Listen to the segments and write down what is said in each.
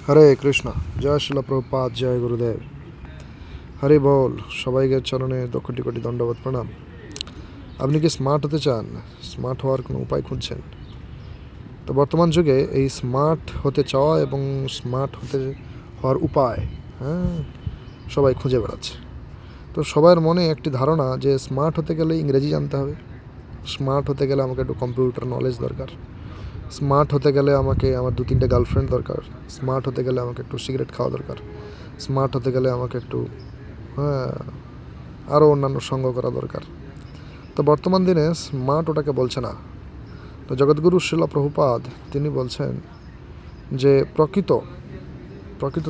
হরে কৃষ্ণ। জয় শিলা প্রভুপাদ, জয় গুরুদেব। হরি বল। সবাইকে চরণে কোটি কোটি দণ্ডবত প্রণাম। আপনি কি স্মার্ট হতে চান? স্মার্ট হওয়ার কোনো উপায় খুঁজছেন? তো বর্তমান যুগে এই স্মার্ট হতে চাওয়া এবং স্মার্ট হওয়ার উপায় সবাই খুঁজে বেড়াচ্ছে। তো সবার মনে একটি ধারণা যে স্মার্ট হতে গেলে ইংরেজি জানতে হবে, স্মার্ট হতে গেলে আমাকে একটু কম্পিউটার নলেজ দরকার, স্মার্ট হতে গেলে আমাকে আমার 2-3টে গার্লফ্রেন্ড দরকার, স্মার্ট হতে গেলে আমাকে একটু সিগারেট খাওয়া দরকার, স্মার্ট হতে গেলে আমাকে একটু আরও অন্যান্য সঙ্গ করা দরকার। তো বর্তমান দিনে স্মার্ট ওটাকে বলছে না। তো জগৎগুরু শিলা প্রভুপাদ তিনি বলছেন যে প্রকৃত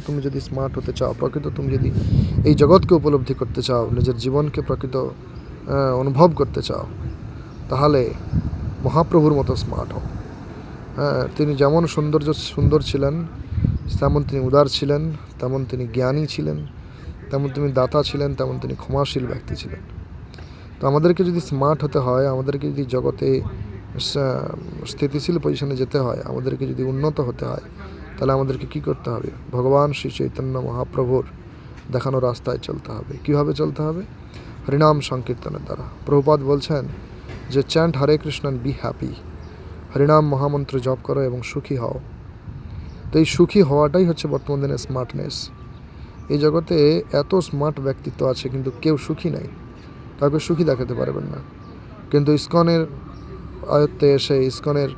তুমি যদি স্মার্ট হতে চাও, প্রকৃত তুমি যদি এই জগৎকে উপলব্ধি করতে চাও, নিজের জীবনকে প্রকৃত অনুভব করতে চাও, তাহলে মহাপ্রভুর মতো স্মার্ট হও। তিনি যেমন সুন্দর ছিলেন, তেমন তিনি উদার ছিলেন, তেমন তিনি জ্ঞানী ছিলেন, তেমন তিনি দাতা ছিলেন, তেমন তিনি ক্ষমাশীল ব্যক্তি ছিলেন। তো আমাদেরকে যদি স্মার্ট হতে হয়, আমাদেরকে যদি জগতে স্থিতিশীল পজিশনে যেতে হয়, আমাদেরকে যদি উন্নত হতে হয়, তাহলে আমাদেরকে কি করতে হবে? ভগবান শ্রী চৈতন্য মহাপ্রভুর দেখানো রাস্তায় চলতে হবে। কীভাবে চলতে হবে? হরিনাম সংকীর্তনের দ্বারা। প্রভুপাদ বলছেন যে chant Hare Krishna and be happy. হরিনাম মহামন্ত্র জপ করো এবং সুখী হও। তো এই সুখী হওয়াটাই হচ্ছে বর্তমান দিনের স্মার্টনেস। এই জগতে এত স্মার্ট ব্যক্তিত্ব আছে, কিন্তু কেউ সুখী নাই, কাউকে সুখী দেখাতে পারবেন না। কিন্তু ইসকনের আয়ত্তে এসে, ইসকনের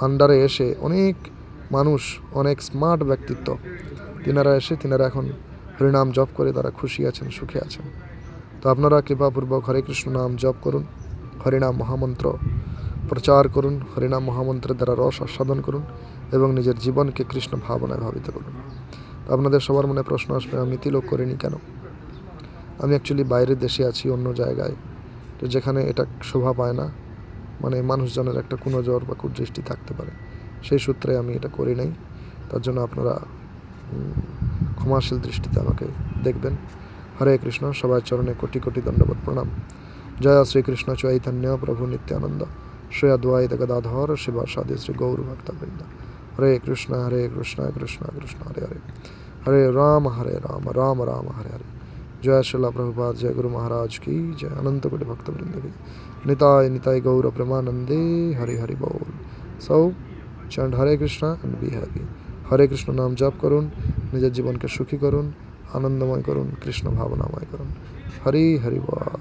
আন্ডারে এসে অনেক মানুষ, অনেক স্মার্ট ব্যক্তিত্ব তিনারা এখন হরিনাম জপ করে তারা খুশি আছেন, সুখে আছেন। তো আপনারা কৃপাপূর্বক হরে কৃষ্ণ নাম জপ করুন, হরিনাম মহামন্ত্র প্রচার করুন, হরিনাম মহামন্ত্রের দ্বারা রস আস্বাদন করুন এবং নিজের জীবনকে কৃষ্ণ ভাবনায় ভাবিত করুন। তো আপনাদের সবার মনে প্রশ্ন আসবে, আমি তিলক করিনি কেন? আমি অ্যাকচুয়ালি বাইরের দেশে আছি, অন্য জায়গায়, তো যেখানে এটা শোভা পায় না, মানে মানুষজনের একটা কুনজর বা কুদৃষ্টি থাকতে পারে, সেই সূত্রে আমি এটা করি নাই। তার জন্য আপনারা ক্ষমাশীল দৃষ্টিতে আমাকে দেখবেন। হরে কৃষ্ণ। সবার চরণে কোটি কোটি দণ্ডবত প্রণাম। জয় শ্রীকৃষ্ণ চৈতন্য প্রভু নিত্যানন্দ, শ্রী অদ্বৈত গদাধর শিবাসাদি শ্রী গৌর ভক্তবৃন্দ। হরে কৃষ্ণ কৃষ্ণ কৃষ্ণ হরে হরে, হরে রাম রাম রাম হরে হরে। জয় শিলা প্রভুপাদ, জয় গুরু महाराज की जय। अनंत कोटि भक्तवृंद की निताय निताय गौर प्रेमानंदे। हरि हरि बोल। So chant Hare Krishna and be happy. Hare Krishna नाम जप করুন, নিজের জীবনকে সুখী করুন, আনন্দময় করুন, কৃষ্ণ ভাবনাময় করুন। হরি হরি বল।